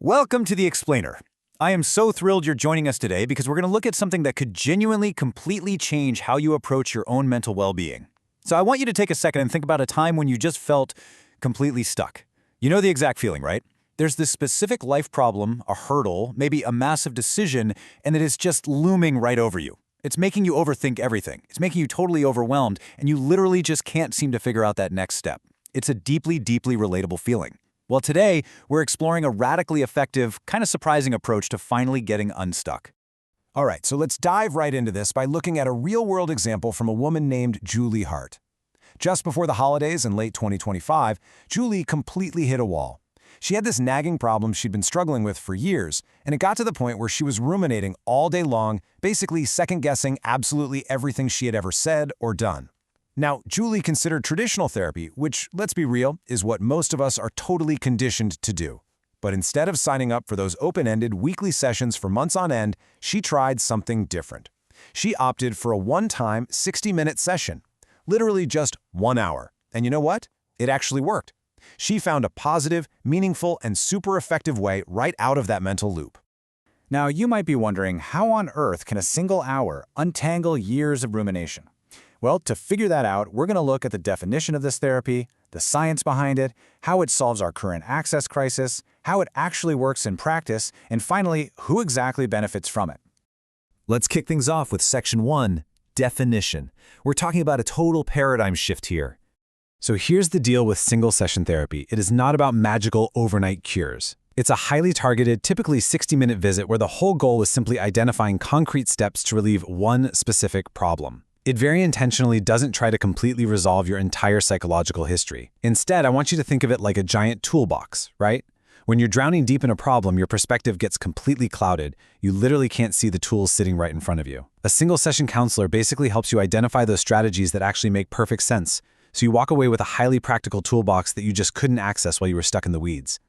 Welcome to The Explainer. I am so thrilled you're joining us today because we're going to look at something that could genuinely, completely change how you approach your own mental well-being. So I want you to take a second and think about a time when you just felt completely stuck. You know the exact feeling, right? There's this specific life problem, a hurdle, maybe a massive decision, and it is just looming right over you. It's making you overthink everything. It's making you totally overwhelmed, and you literally just can't seem to figure out that next step. It's a deeply, deeply relatable feeling. Well, today, we're exploring a radically effective, kind of surprising approach to finally getting unstuck. All right, so let's dive right into this by looking at a real-world example from a woman named Julie Hart. Just before the holidays in late 2025, Julie completely hit a wall. She had this nagging problem she'd been struggling with for years, and it got to the point where she was ruminating all day long, basically second-guessing absolutely everything she had ever said or done. Now, Julie considered traditional therapy, which, let's be real, is what most of us are totally conditioned to do. But instead of signing up for those open-ended weekly sessions for months on end, she tried something different. She opted for a one-time 60-minute session, literally just 1 hour. And you know what? It actually worked. She found a positive, meaningful, and super effective way right out of that mental loop. Now, you might be wondering, how on earth can a single hour untangle years of rumination? Well, to figure that out, we're going to look at the definition of this therapy, the science behind it, how it solves our current access crisis, how it actually works in practice, and finally, who exactly benefits from it. Let's kick things off with Section 1, Definition. We're talking about a total paradigm shift here. So here's the deal with single-session therapy. It is not about magical overnight cures. It's a highly targeted, typically 60-minute visit where the whole goal is simply identifying concrete steps to relieve one specific problem. It very intentionally doesn't try to completely resolve your entire psychological history. Instead, I want you to think of it like a giant toolbox, right? When you're drowning deep in a problem, your perspective gets completely clouded. You literally can't see the tools sitting right in front of you. A single-session counselor basically helps you identify those strategies that actually make perfect sense, so you walk away with a highly practical toolbox that you just couldn't access while you were stuck in the weeds.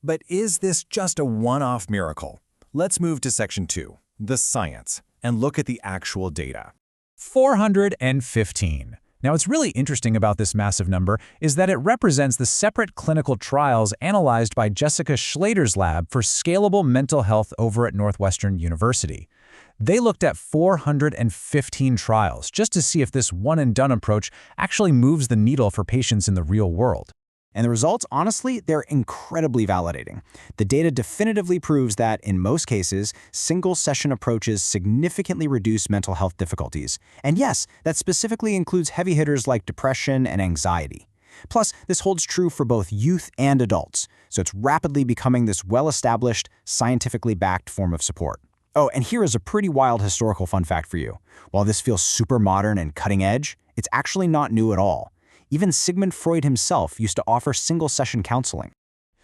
But is this just a one-off miracle? Let's move to Section 2, the science, and look at the actual data. 415. Now, what's really interesting about this massive number is that it represents the separate clinical trials analyzed by Jessica Schleider's lab for Scalable mental health over at Northwestern University. They looked at 415 trials just to see if this one-and-done approach actually moves the needle for patients in the real world. And the results, honestly, they're incredibly validating. The data definitively proves that, in most cases, single-session approaches significantly reduce mental health difficulties. And yes, that specifically includes heavy hitters like depression and anxiety. Plus, this holds true for both youth and adults, so it's rapidly becoming this well-established, scientifically backed form of support. Oh, and here is a pretty wild historical fun fact for you. While this feels super modern and cutting edge, it's actually not new at all. Even Sigmund Freud himself used to offer single-session counseling.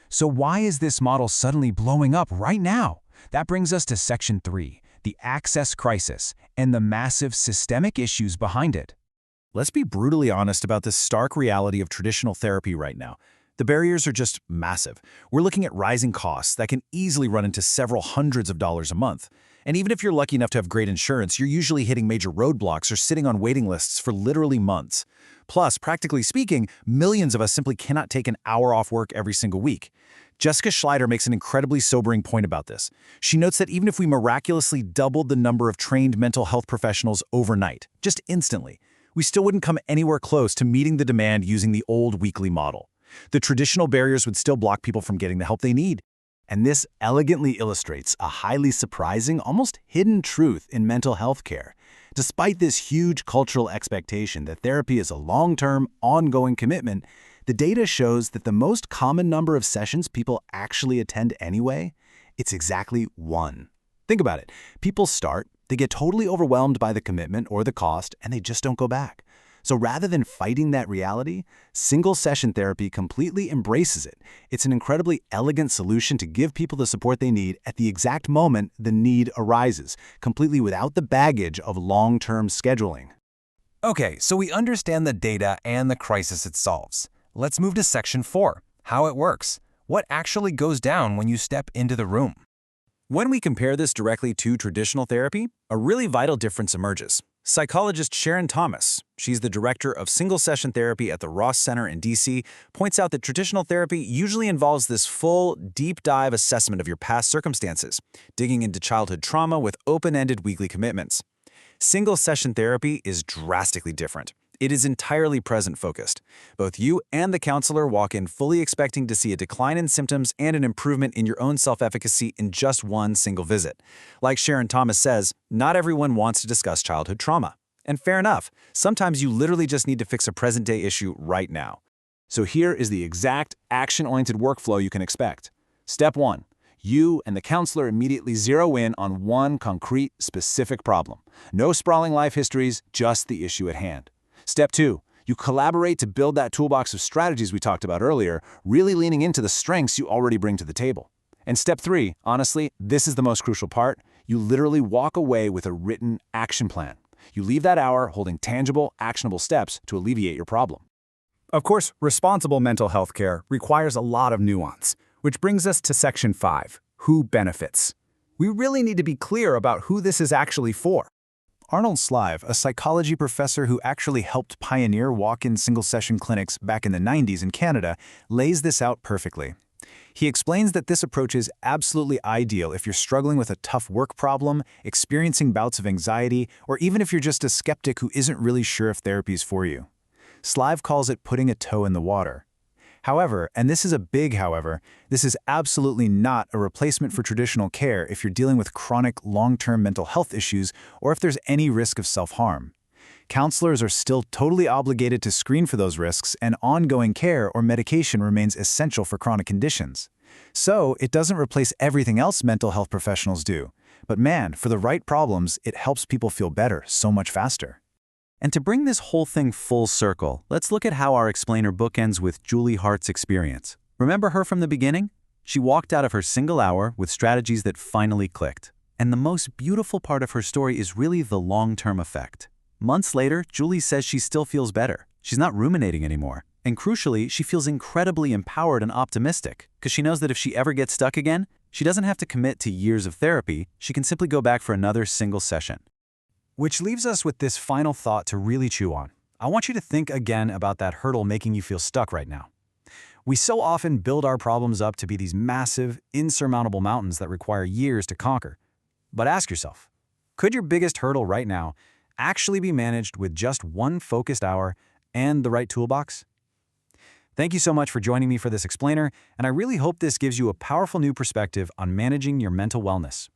So why is this model suddenly blowing up right now? That brings us to Section 3, the access crisis, and the massive systemic issues behind it. Let's be brutally honest about this stark reality of traditional therapy right now. The barriers are just massive. We're looking at rising costs that can easily run into several hundreds of dollars a month. And even if you're lucky enough to have great insurance, you're usually hitting major roadblocks or sitting on waiting lists for literally months. Plus, practically speaking, millions of us simply cannot take an hour off work every single week. Jessica Schleider makes an incredibly sobering point about this. She notes that even if we miraculously doubled the number of trained mental health professionals overnight, just instantly, we still wouldn't come anywhere close to meeting the demand using the old weekly model. The traditional barriers would still block people from getting the help they need. And this elegantly illustrates a highly surprising, almost hidden truth in mental health care. Despite this huge cultural expectation that therapy is a long-term, ongoing commitment, the data shows that the most common number of sessions people actually attend anyway, it's exactly 1. Think about it. People start, they get totally overwhelmed by the commitment or the cost, and they just don't go back. So rather than fighting that reality, single-session therapy completely embraces it. It's an incredibly elegant solution to give people the support they need at the exact moment the need arises, completely without the baggage of long-term scheduling. Okay, so we understand the data and the crisis it solves. Let's move to Section 4, how it works. What actually goes down when you step into the room? When we compare this directly to traditional therapy, a really vital difference emerges. Psychologist Sharon Thomas, she's the director of single-session therapy at the Ross Center in DC, points out that traditional therapy usually involves this full, deep-dive assessment of your past circumstances, digging into childhood trauma with open-ended weekly commitments. Single-session therapy is drastically different. It is entirely present-focused. Both you and the counselor walk in fully expecting to see a decline in symptoms and an improvement in your own self-efficacy in just one single visit. Like Sharon Thomas says, not everyone wants to discuss childhood trauma. And fair enough, sometimes you literally just need to fix a present-day issue right now. So here is the exact action-oriented workflow you can expect. Step 1. You and the counselor immediately zero in on one concrete, specific problem. No sprawling life histories, just the issue at hand. Step 2. You collaborate to build that toolbox of strategies we talked about earlier, really leaning into the strengths you already bring to the table. And step 3, honestly, this is the most crucial part. You literally walk away with a written action plan. You leave that hour holding tangible, actionable steps to alleviate your problem. Of course, responsible mental health care requires a lot of nuance, which brings us to Section 5, Who Benefits. We really need to be clear about who this is actually for. Arnold Schleider, a psychology professor who actually helped pioneer walk-in single-session clinics back in the 90s in Canada, lays this out perfectly. He explains that this approach is absolutely ideal if you're struggling with a tough work problem, experiencing bouts of anxiety, or even if you're just a skeptic who isn't really sure if therapy's for you. Schleider calls it putting a toe in the water. However, and this is a big however, this is absolutely not a replacement for traditional care if you're dealing with chronic, long-term mental health issues or if there's any risk of self-harm. Counselors are still totally obligated to screen for those risks, and ongoing care or medication remains essential for chronic conditions. So, it doesn't replace everything else mental health professionals do. But man, for the right problems, it helps people feel better so much faster. And to bring this whole thing full circle, let's look at how our explainer bookends with Julie Hart's experience. Remember her from the beginning? She walked out of her single hour with strategies that finally clicked. And the most beautiful part of her story is really the long-term effect. Months later, Julie says she still feels better. She's not ruminating anymore. And crucially, she feels incredibly empowered and optimistic, because she knows that if she ever gets stuck again, she doesn't have to commit to years of therapy. She can simply go back for another single session. Which leaves us with this final thought to really chew on. I want you to think again about that hurdle making you feel stuck right now. We so often build our problems up to be these massive, insurmountable mountains that require years to conquer. But ask yourself, could your biggest hurdle right now actually be managed with just one focused hour and the right toolbox? Thank you so much for joining me for this explainer, and I really hope this gives you a powerful new perspective on managing your mental wellness.